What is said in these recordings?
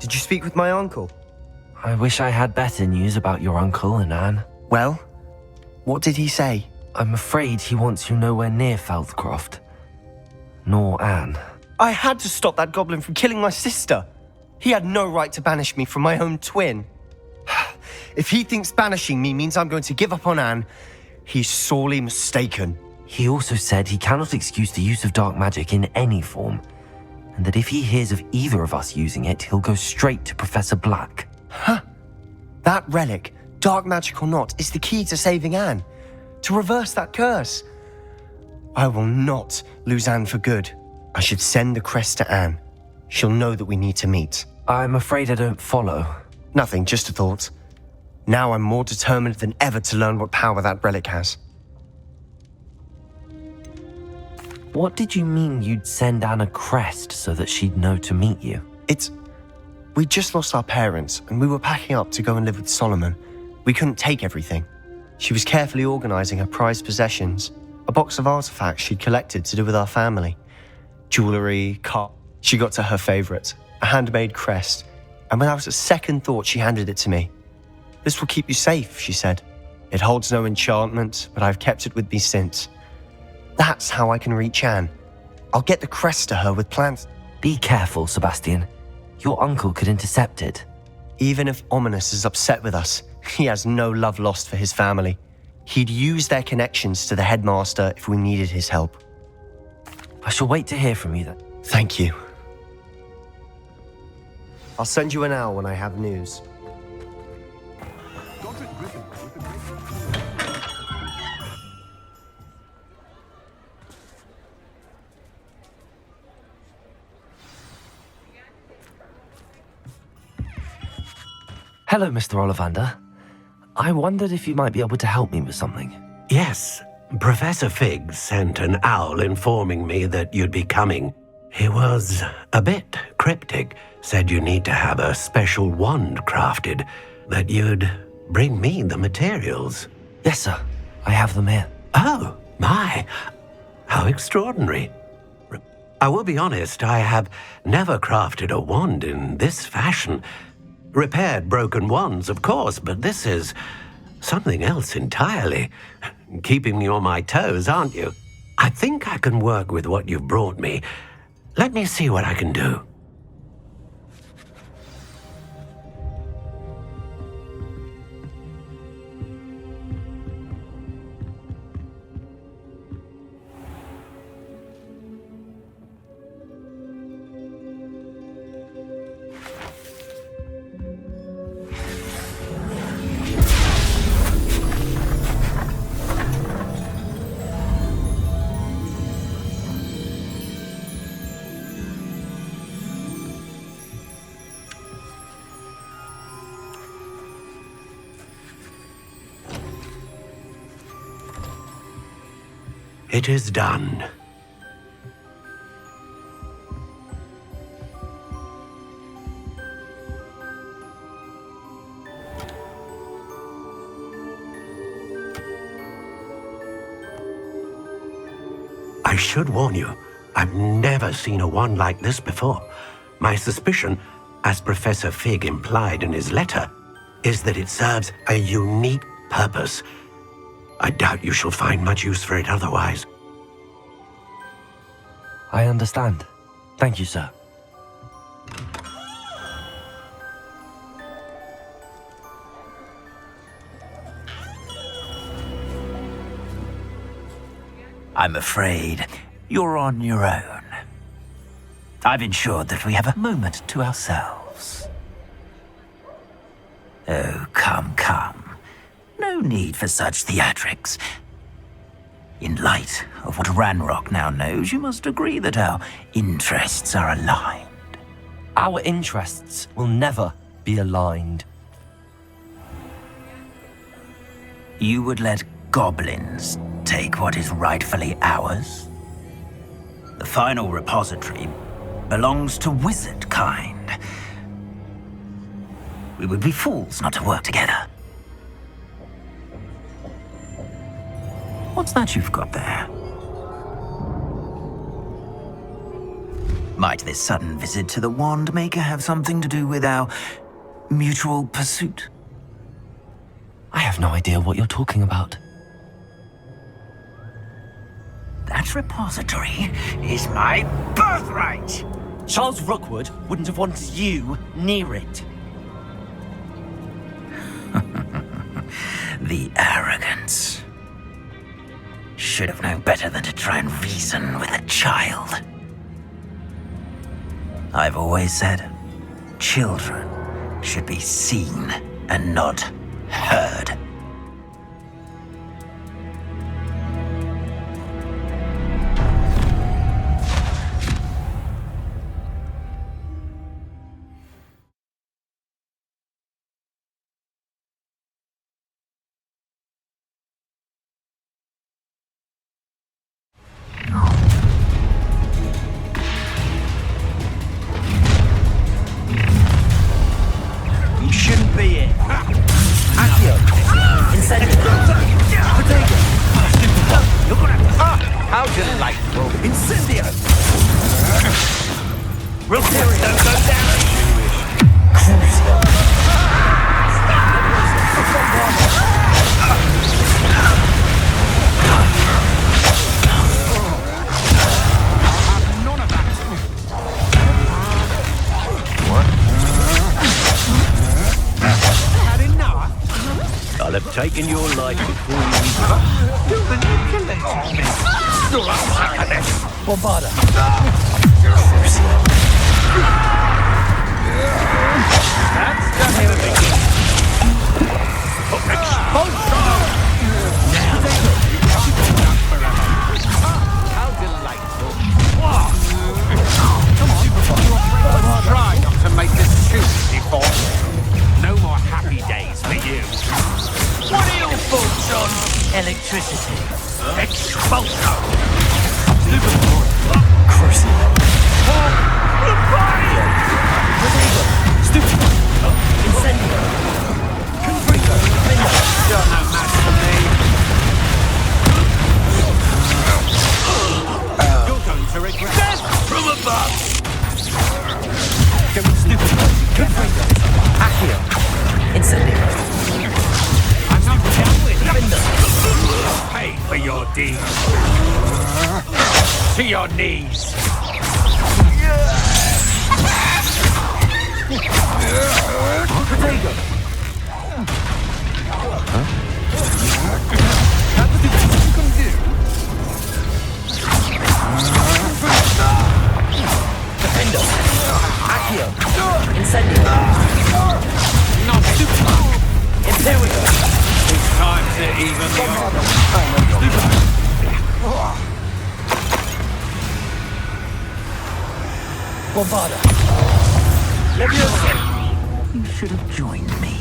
Did you speak with my uncle? I wish I had better news about your uncle and Anne. Well, what did he say? I'm afraid he wants you nowhere near Feldcroft. Nor Anne. I had to stop that goblin from killing my sister. He had no right to banish me from my own twin. If he thinks banishing me means I'm going to give up on Anne, he's sorely mistaken. He also said he cannot excuse the use of dark magic in any form, and that if he hears of either of us using it, he'll go straight to Professor Black. Huh? That relic, dark magic or not, is the key to saving Anne. To reverse that curse. I will not lose Anne for good. I should send the crest to Anne. She'll know that we need to meet. I'm afraid I don't follow. Nothing, just a thought. Now I'm more determined than ever to learn what power that relic has. What did you mean you'd send Anne a crest so that she'd know to meet you? We just lost our parents, and we were packing up to go and live with Solomon. We couldn't take everything. She was carefully organizing her prized possessions, a box of artifacts she'd collected to do with our family. Jewelry, car. She got to her favorite, a handmade crest, and when I was at second thought, she handed it to me. This will keep you safe, she said. It holds no enchantment, but I've kept it with me since. That's how I can reach Anne. I'll get the crest to her with plans. Be careful, Sebastian. Your uncle could intercept it. Even if Ominous is upset with us, he has no love lost for his family. He'd use their connections to the headmaster if we needed his help. I shall wait to hear from you then. Thank you. I'll send you an owl when I have news. Hello, Mr. Ollivander. I wondered if you might be able to help me with something. Yes, Professor Fig sent an owl informing me that you'd be coming. He was a bit cryptic, said you need to have a special wand crafted, that you'd bring me the materials. Yes, sir. I have them here. Oh, my. How extraordinary. I will be honest, I have never crafted a wand in this fashion. Repaired broken wands, of course, but this is something else entirely. Keeping me on my toes, aren't you? I think I can work with what you've brought me. Let me see what I can do. It is done. I should warn you, I've never seen a wand like this before. My suspicion, as Professor Fig implied in his letter, is that it serves a unique purpose. I doubt you shall find much use for it otherwise. I understand. Thank you, sir. I'm afraid you're on your own. I've ensured that we have a moment to ourselves. Oh, come, come. No need for such theatrics. In light of what Ranrock now knows, you must agree that our interests are aligned. Our interests will never be aligned. You would let goblins take what is rightfully ours? The final repository belongs to wizard kind. We would be fools not to work together. What's that you've got there? Might this sudden visit to the Wand Maker have something to do with our mutual pursuit? I have no idea what you're talking about. That repository is my birthright! Charles Rookwood wouldn't have wanted you near it. The arrogance. Should have known better than to try and reason with a child. I've always said, children should be seen and not heard. I'll have taken your life before you manipulated me. You're unsuccessful. Bombarda. That's just the beginning. How delightful. Come on, try not to make this too easy for me. No more happy days for you. What are your thoughts on electricity? Expulso! Crucible. Stupid. Incendio. Confringo. You're no match for me. You're going to regret death from above. Stupid. Confringo. Accio. Incendio. I'm not down with you. Pay for your deeds. To your knees. Protego. Defendo. Accio. Incendio. Not stupid. Imperio. It's time to even the Bombarda. You should have joined me.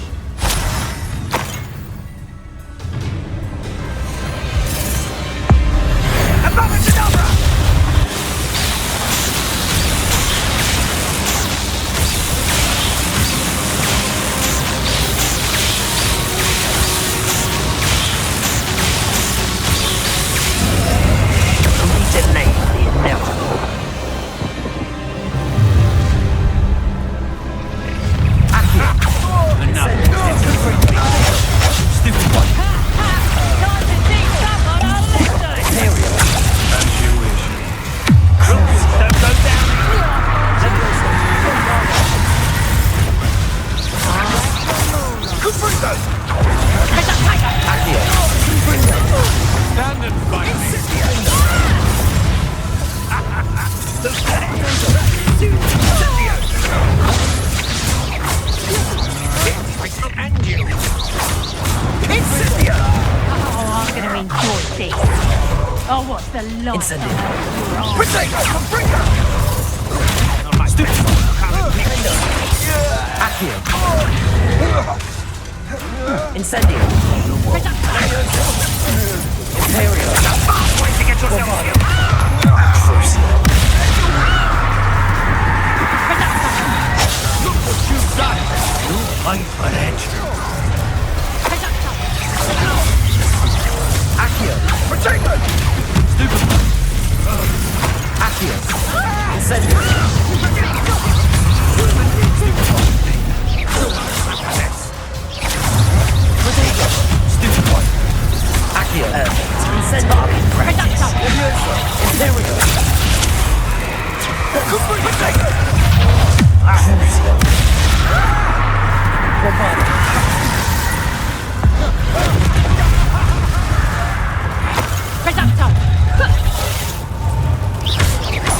Oh, what's the last Incendio. Accio. Incendio. Imperio. Bombarda. Crucible. Look what you've done. You'll fight for it. Accio. Protego! Accio. Incendio.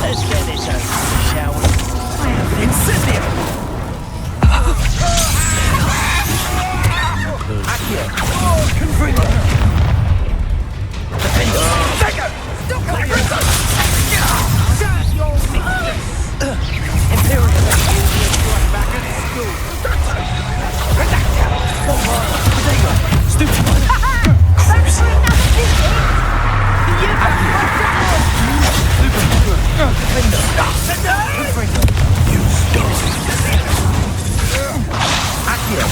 Let's get this over, shall we? Incendio! Accio! Confringo! Defendo! Second! Stop your mistress! Imperial! Back at school! Redactia! Protego! Stupid! Thanks for another visit! You stole. Accio.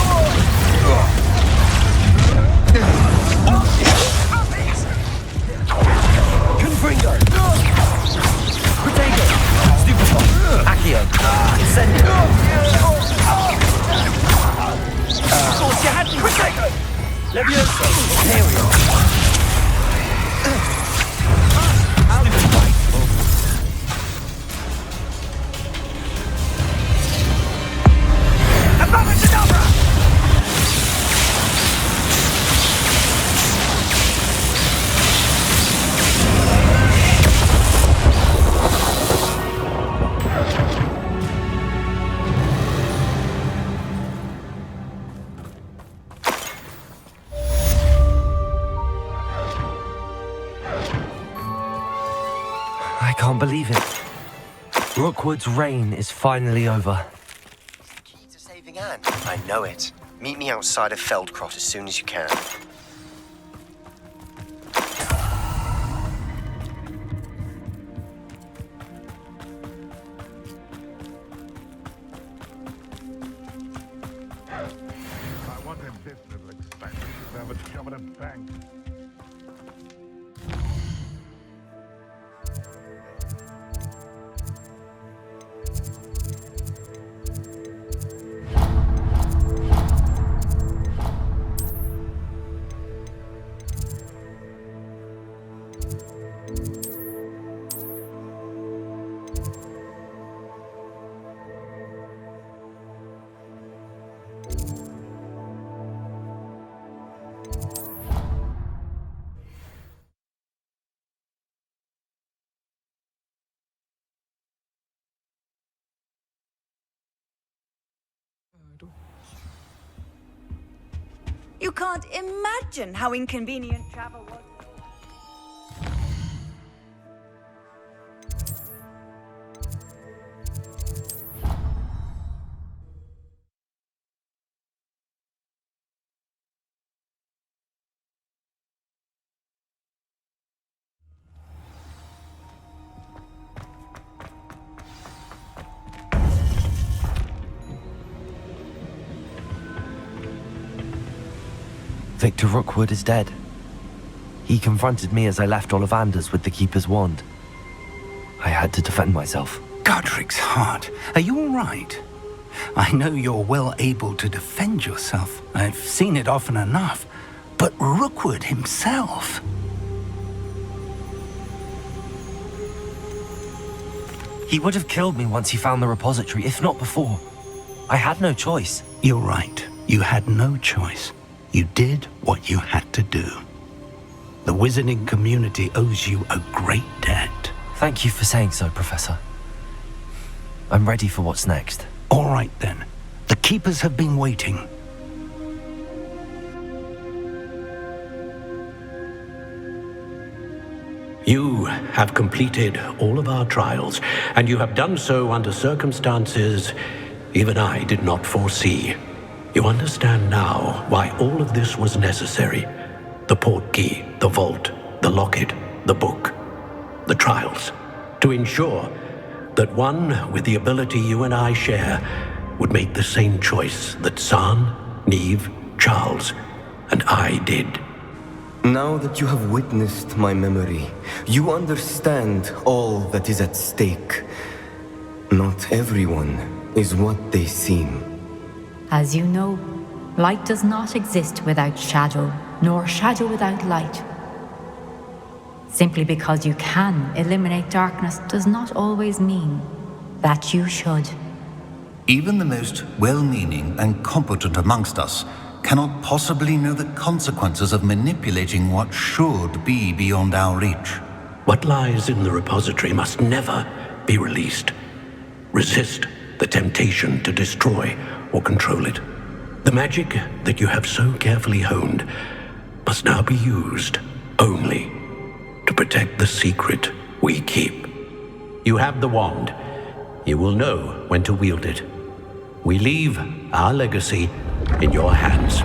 Confringo. Protego. Stupefy. Accio. Incendio. Force your hand. Protego. Levioso. Imperial. I can't believe it. Rookwood's reign is finally over. Key to saving Anne. I know it. Meet me outside of Feldcrot as soon as you can. I wanted this little expansion to have a job at a bank. You can't imagine how inconvenient travel was. Victor Rookwood is dead. He confronted me as I left Ollivanders with the Keeper's wand. I had to defend myself. Godric's heart. Are you all right? I know you're well able to defend yourself. I've seen it often enough. But Rookwood himself... He would have killed me once he found the repository, if not before. I had no choice. You're right. You had no choice. You did what you had to do. The wizarding community owes you a great debt. Thank you for saying so, Professor. I'm ready for what's next. All right, then. The Keepers have been waiting. You have completed all of our trials, and you have done so under circumstances even I did not foresee. You understand now why all of this was necessary. The portkey, the vault, the locket, the book, the trials. To ensure that one with the ability you and I share would make the same choice that San, Neve, Charles, and I did. Now that you have witnessed my memory, you understand all that is at stake. Not everyone is what they seem. As you know, light does not exist without shadow, nor shadow without light. Simply because you can eliminate darkness does not always mean that you should. Even the most well-meaning and competent amongst us cannot possibly know the consequences of manipulating what should be beyond our reach. What lies in the repository must never be released. Resist the temptation to destroy or control it. The magic that you have so carefully honed must now be used only to protect the secret we keep. You have the wand. You will know when to wield it. We leave our legacy in your hands.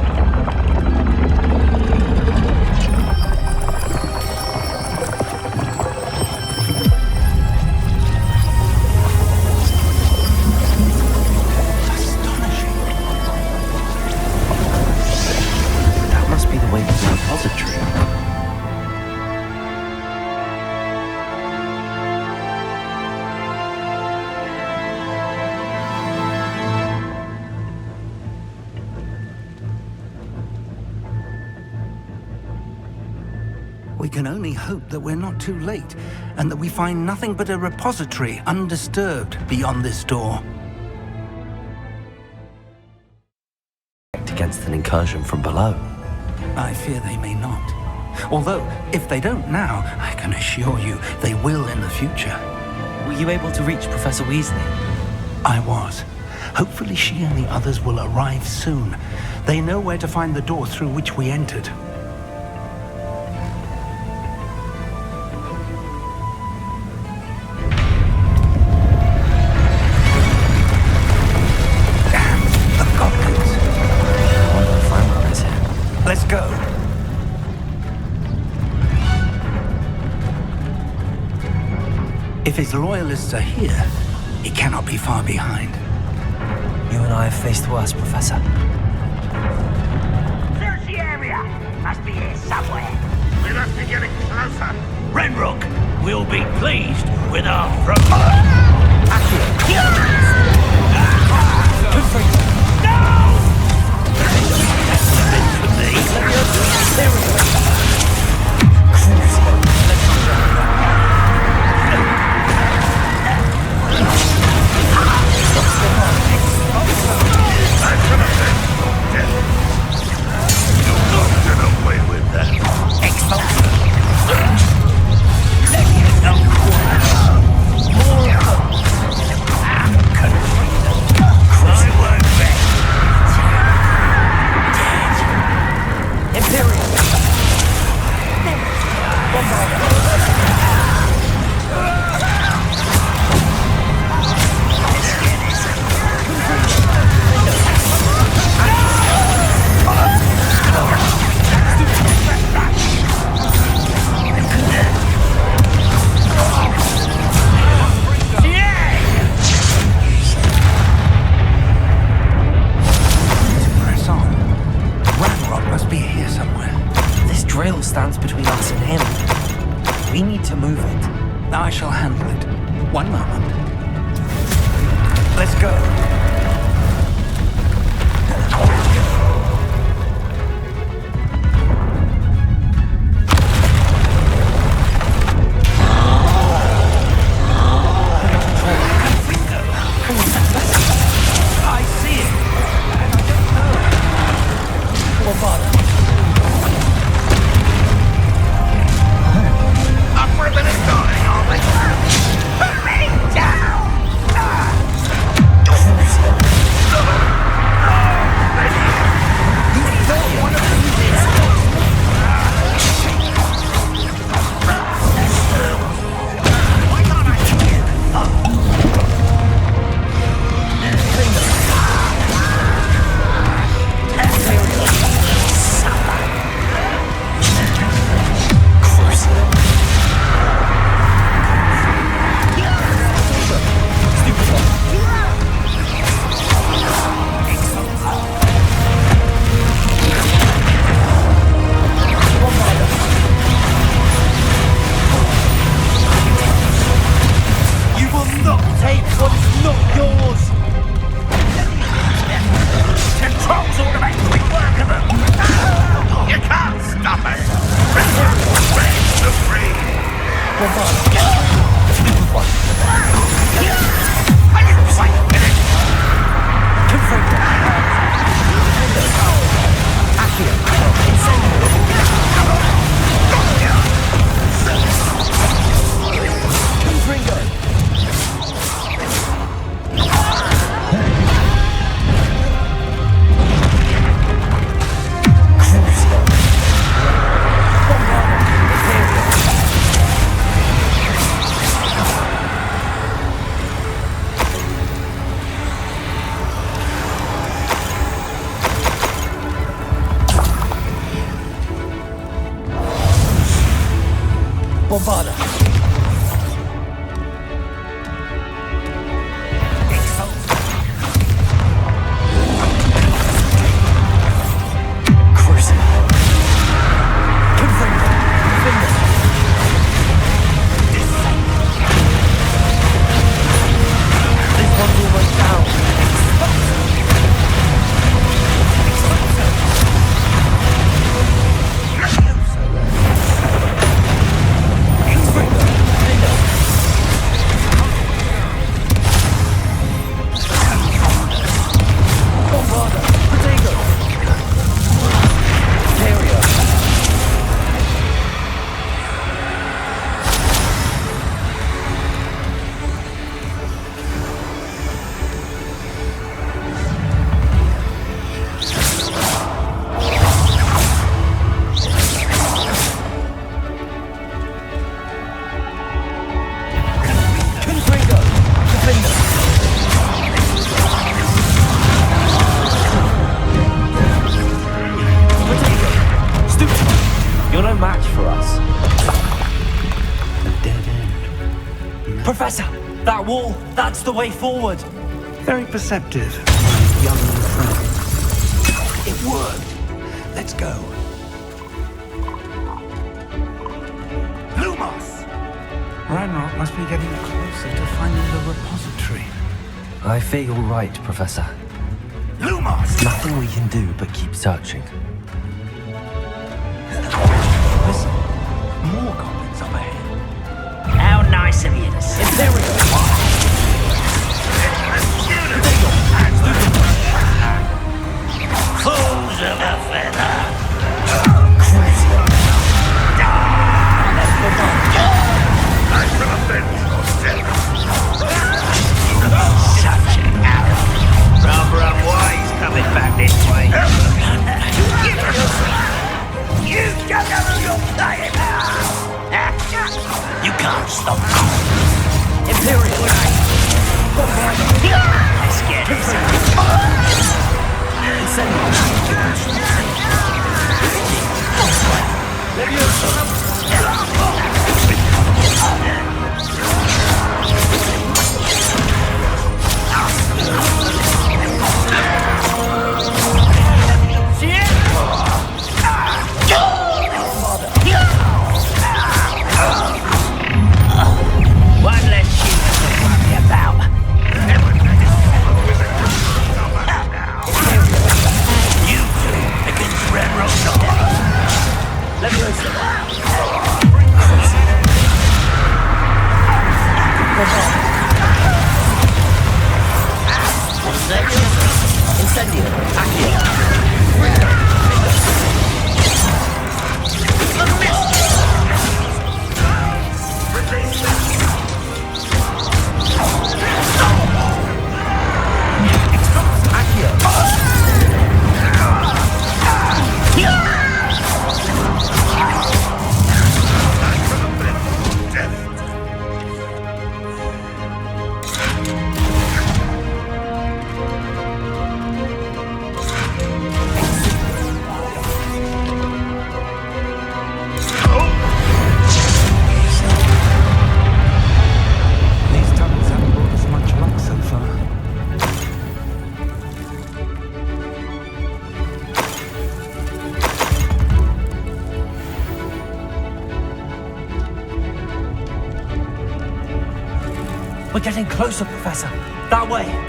That must be the way to the repository. We can only hope that we're not too late, and that we find nothing but a repository undisturbed beyond this door. Against an incursion from below. I fear they may not. Although, if they don't now, I can assure you they will in the future. Were you able to reach Professor Weasley? I was. Hopefully she and the others will arrive soon. They know where to find the door through which we entered. Let's go. If his loyalists are here, he cannot be far behind. You and I have faced worse, Professor. Search the area. Must be here somewhere. We must be getting closer. Renrook will be pleased with our More Bombarda. You're no match for us. A dead end. Professor, that wall, that's the way forward. Very perceptive, young friend. It worked. Let's go. Lumos! Ranrock must be getting closer to finding the repository. I fear you're right, Professor. Lumos! Nothing we can do but keep searching. Listen, more goblins up ahead. How nice of you to say. Fools of a feather. I shall avenge Such an arrogant. Rum, why he's coming back this way? You don't know who you're playing now. You can't stop me. Imperial. Let's get this. One less human to worry about. You two against Red Rock. Let me We're getting closer, Professor. That way.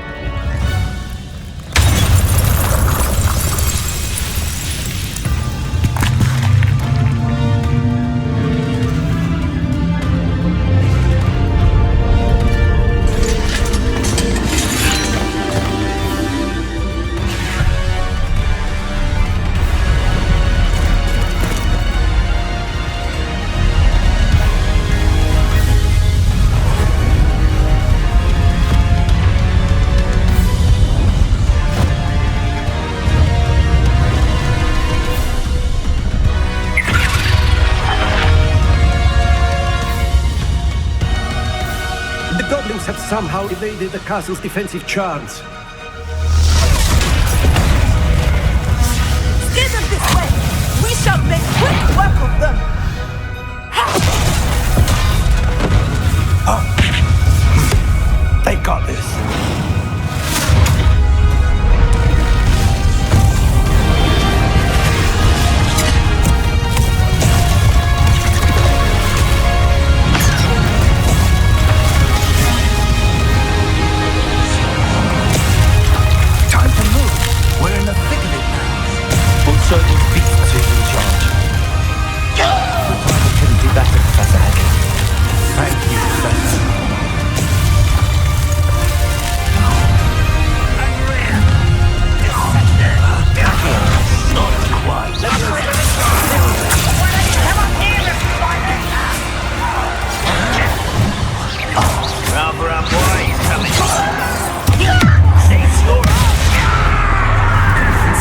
Have somehow evaded the castle's defensive charms. Steer them this way! We shall make quick work of them! They got this. Time to move. We're in the thick of it now. We'll show those beasts who's in charge. We couldn't do better, Professor Headley. Thank you, Professor. Not quite. Rubber up, boy, he's coming. Cease your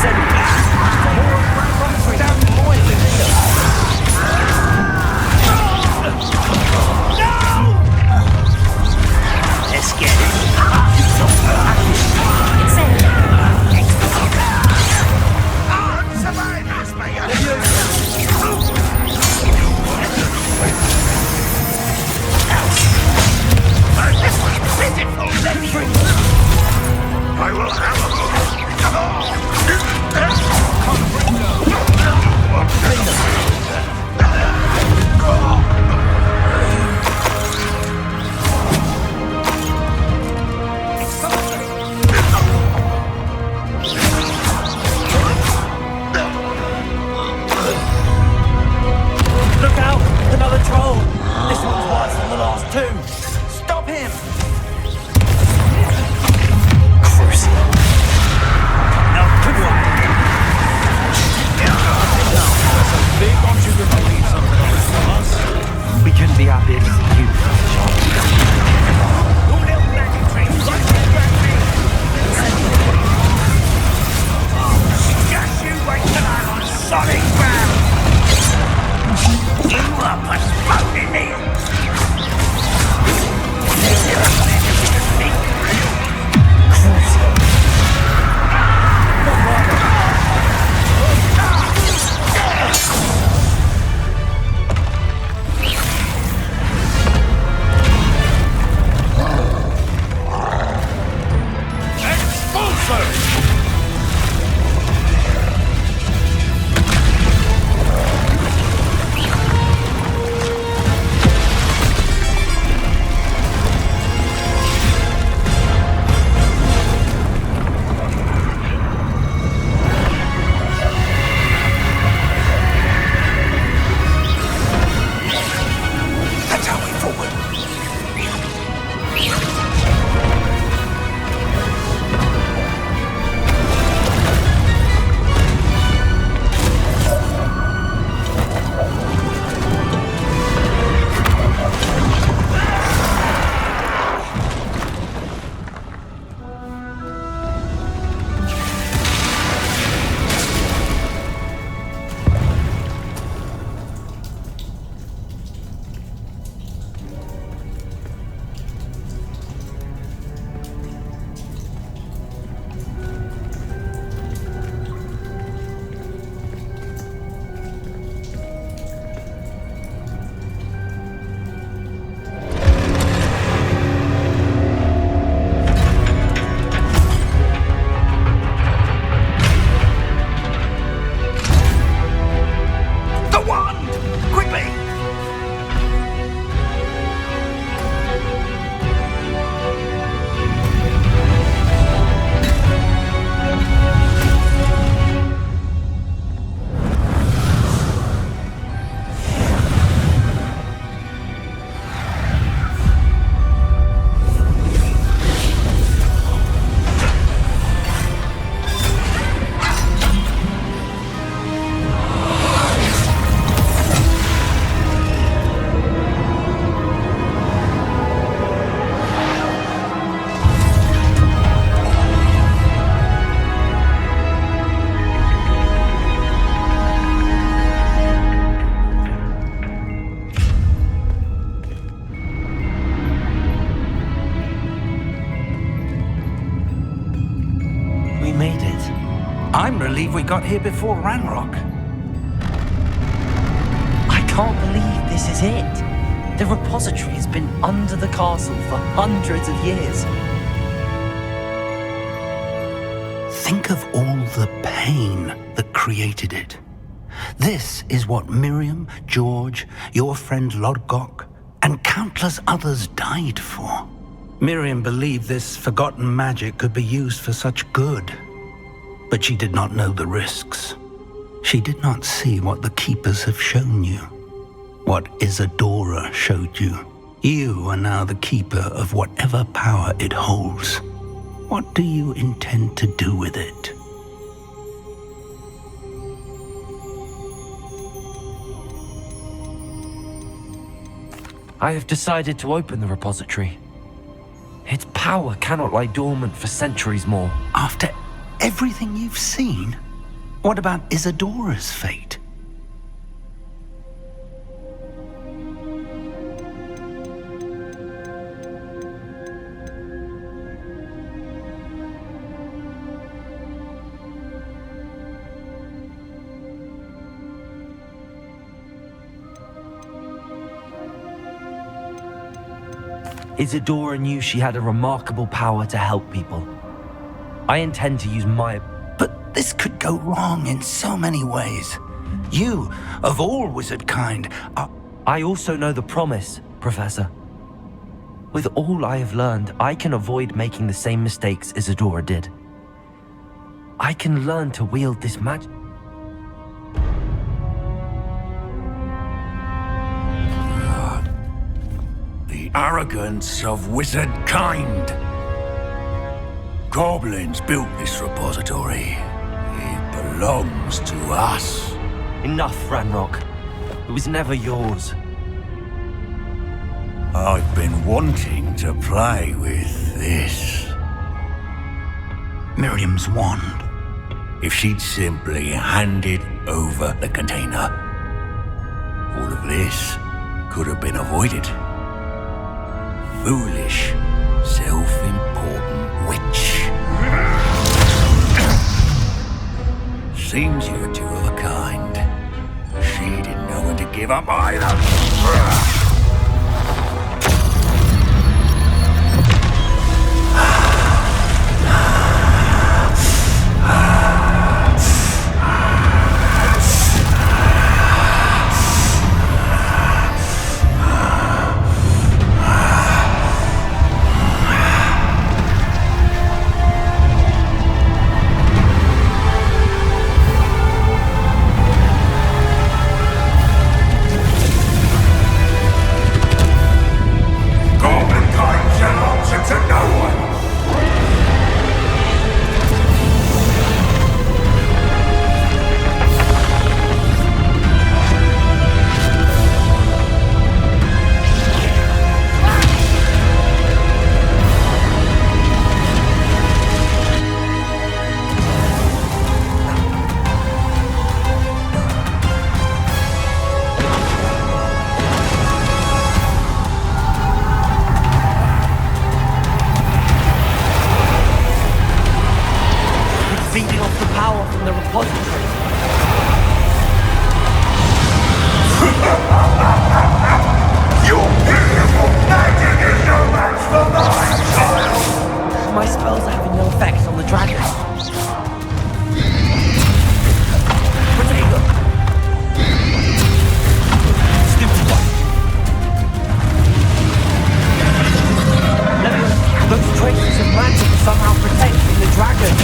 send me back. Damn boiling here. Let's get it. I will have a come Look out! Another troll! This one's worse than the last two! Stop him! Now, good one! Big wants you to believe something else from us. We couldn't be happier to see you, Your little magic trick! Right back me! Just you wait till I'm on solid ground! You are postponing me! I'm relieved we got here before Ranrock. I can't believe this is it. The repository has been under the castle for hundreds of years. Think of all the pain that created it. This is what Miriam, George, your friend Lodgok, and countless others died for. Miriam believed this forgotten magic could be used for such good, but she did not know the risks. She did not see what the Keepers have shown you, what Isadora showed you. You are now the Keeper of whatever power it holds. What do you intend to do with it? I have decided to open the repository. Its power cannot lie dormant for centuries more. After everything you've seen, what about Isadora's fate? Isadora knew she had a remarkable power to help people. I intend to use my... But this could go wrong in so many ways. You, of all wizard kind, are... I also know the promise, Professor. With all I have learned, I can avoid making the same mistakes Isadora did. I can learn to wield this magic. The arrogance of wizard kind. Goblins built this repository. It belongs to us. Enough, Ranrock. It was never yours. I've been wanting to play with this. Miriam's wand. If she'd simply handed over the container, all of this could have been avoided. Foolish, self-important witch. Seems you're two of a kind. She didn't know when to give up either. Feeding off the power from the repository. Your beautiful magic is no match for mine, child! My spells are having no effect on the dragon. Potato! Stupid one. Levius, those traces of magic are somehow protecting the dragon.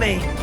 me!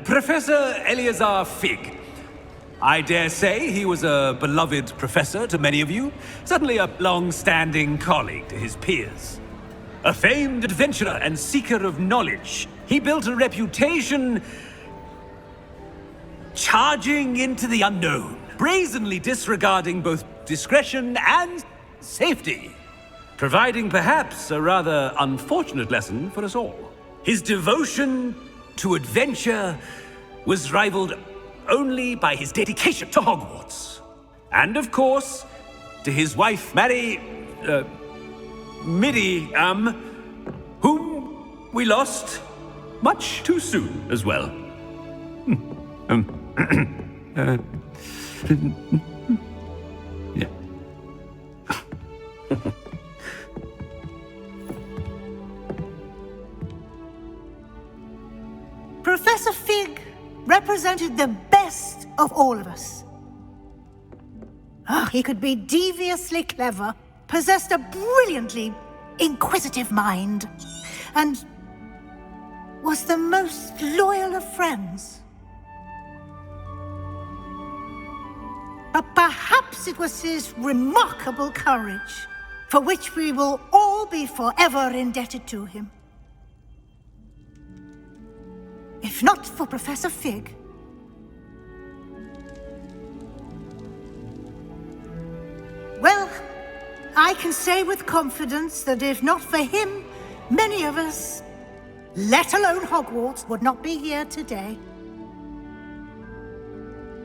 Professor Eleazar Fig. I dare say he was a beloved professor to many of you, certainly a long-standing colleague to his peers. A famed adventurer and seeker of knowledge, he built a reputation charging into the unknown, brazenly disregarding both discretion and safety, providing perhaps a rather unfortunate lesson for us all. His devotion to adventure was rivaled only by his dedication to Hogwarts. And of course, to his wife, Middy, whom we lost much too soon as well. Yeah. Professor Fig represented the best of all of us. He could be deviously clever, possessed a brilliantly inquisitive mind, and was the most loyal of friends. But perhaps it was his remarkable courage, for which we will all be forever indebted to him. If not for Professor Fig, well, I can say with confidence that if not for him, many of us, let alone Hogwarts, would not be here today.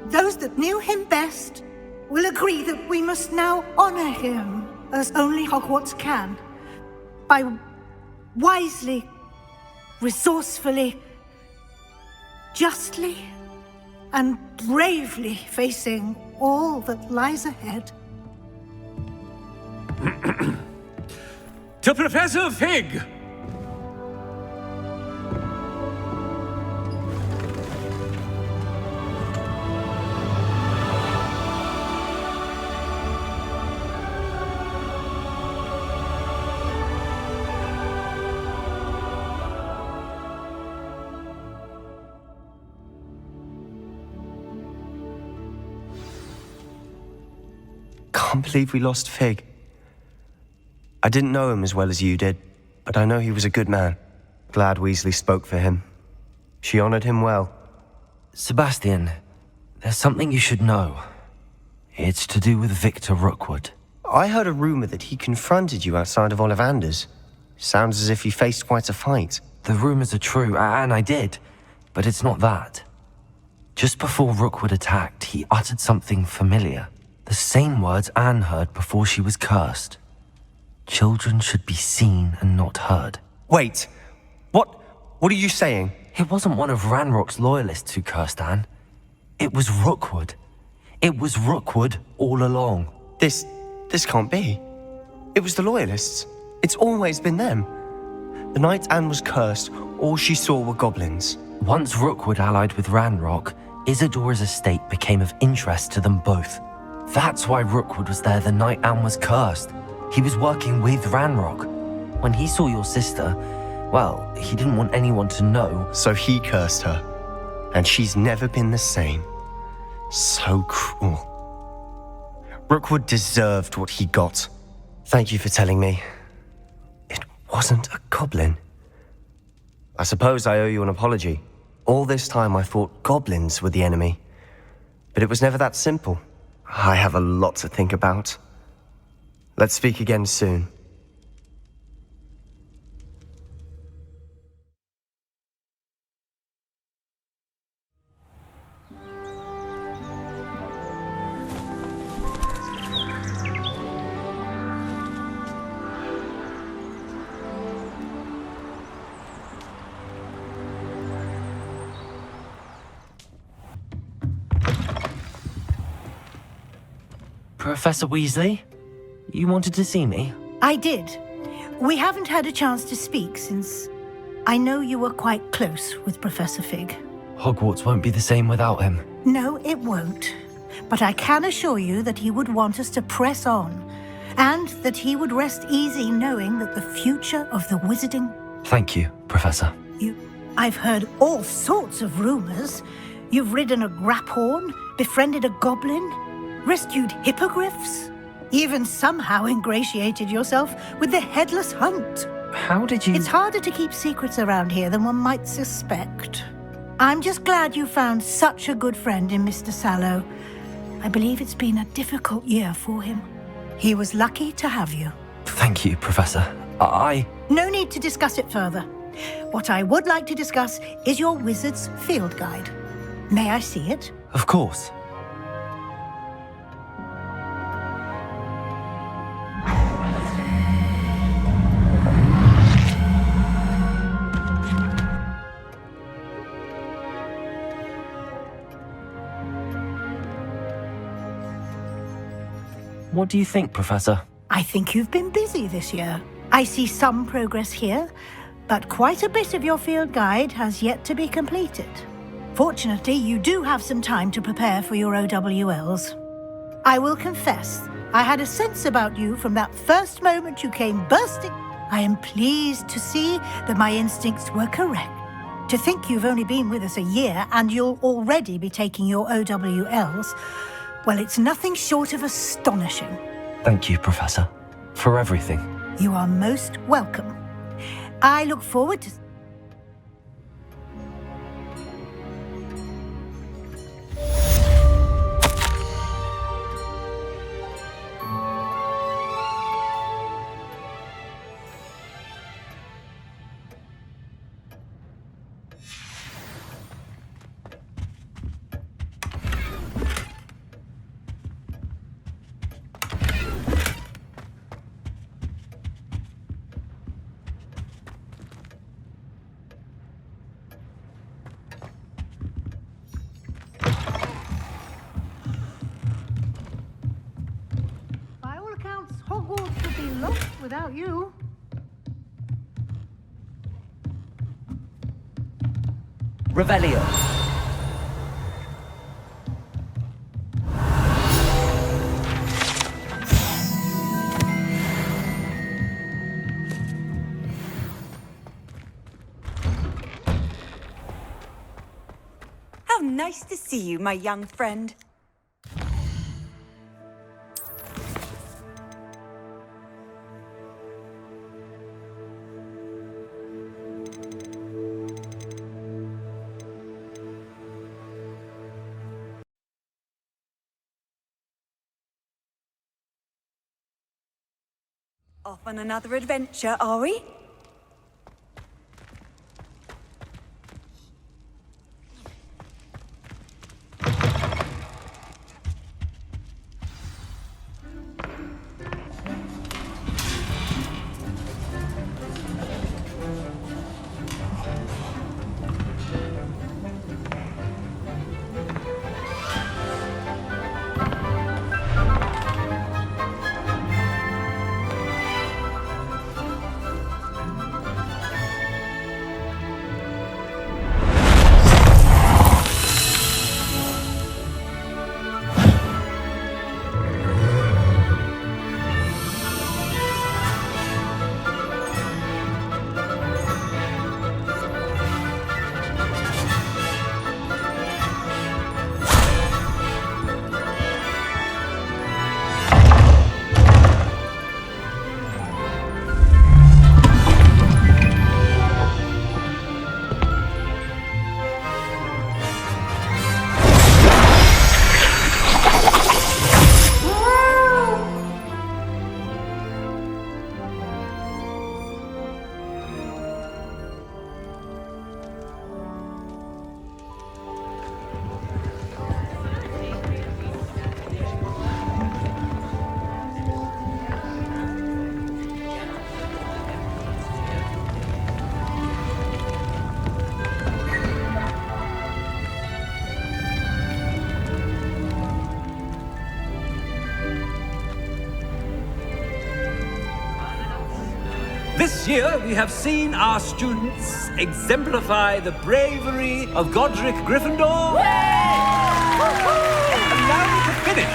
Those that knew him best will agree that we must now honor him as only Hogwarts can, by wisely, resourcefully, justly, and bravely facing all that lies ahead. To Professor Fig! Can't believe we lost Fig. I didn't know him as well as you did, but I know he was a good man. Glad Weasley spoke for him. She honored him well. Sebastian, there's something you should know. It's to do with Victor Rookwood. I heard a rumor that he confronted you outside of Ollivander's. Sounds as if he faced quite a fight. The rumors are true, and I did, but it's not that. Just before Rookwood attacked, he uttered something familiar. The same words Anne heard before she was cursed. Children should be seen and not heard. Wait, what are you saying? It wasn't one of Ranrock's loyalists who cursed Anne. It was Rookwood. It was Rookwood all along. This can't be. It was the loyalists. It's always been them. The night Anne was cursed, all she saw were goblins. Once Rookwood allied with Ranrock, Isadora's estate became of interest to them both. That's why Rookwood was there the night Anne was cursed. He was working with Ranrock. When he saw your sister, well, he didn't want anyone to know. So he cursed her. And she's never been the same. So cruel. Rookwood deserved what he got. Thank you for telling me. It wasn't a goblin. I suppose I owe you an apology. All this time I thought goblins were the enemy. But it was never that simple. I have a lot to think about. Let's speak again soon. Professor Weasley? You wanted to see me? I did. We haven't had a chance to speak since I know you were quite close with Professor Fig. Hogwarts won't be the same without him. No, it won't. But I can assure you that he would want us to press on, and that he would rest easy knowing that the future of the wizarding... Thank you, Professor. I've heard all sorts of rumors. You've ridden a graphorn, befriended a goblin, rescued hippogriffs, even somehow ingratiated yourself with the headless hunt. How did you... It's harder to keep secrets around here than one might suspect. I'm just glad you found such a good friend in Mr. Sallow. I believe it's been a difficult year for him. He was lucky to have you. Thank you, Professor. No need to discuss it further. What I would like to discuss is your wizard's field guide. May I see it? Of course. What do you think, Professor? I think you've been busy this year. I see some progress here, but quite a bit of your field guide has yet to be completed. Fortunately, you do have some time to prepare for your OWLs. I will confess, I had a sense about you from that first moment you came bursting. I am pleased to see that my instincts were correct. To think you've only been with us a year and you'll already be taking your OWLs, well, it's nothing short of astonishing. Thank you, Professor, for everything. You are most welcome. I look forward to... By all accounts, Hogwarts would be lost without you. Revelio. How nice to see you, my young friend. Off on another adventure, are we? This year, we have seen our students exemplify the bravery of Godric Gryffindor. And now to finish,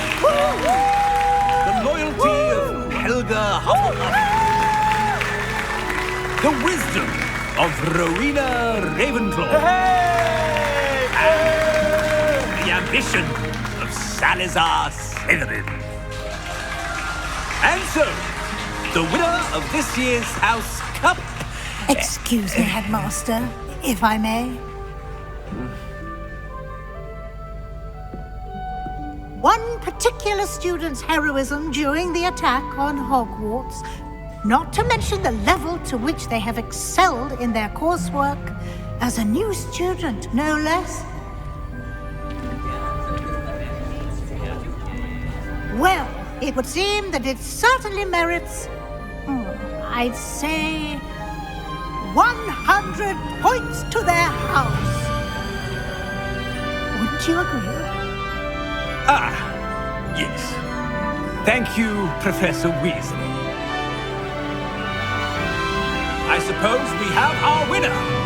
the loyalty of Helga Hufflepuff. The wisdom of Rowena Ravenclaw. And the ambition of Salazar Slytherin. And so, the winner of this year's House Cup... Excuse me, Headmaster, if I may. One particular student's heroism during the attack on Hogwarts, not to mention the level to which they have excelled in their coursework, as a new student, no less. Well, it would seem that it certainly merits, I'd say, 100 points to their house. Wouldn't you agree? Ah, yes. Thank you, Professor Weasley. I suppose we have our winner.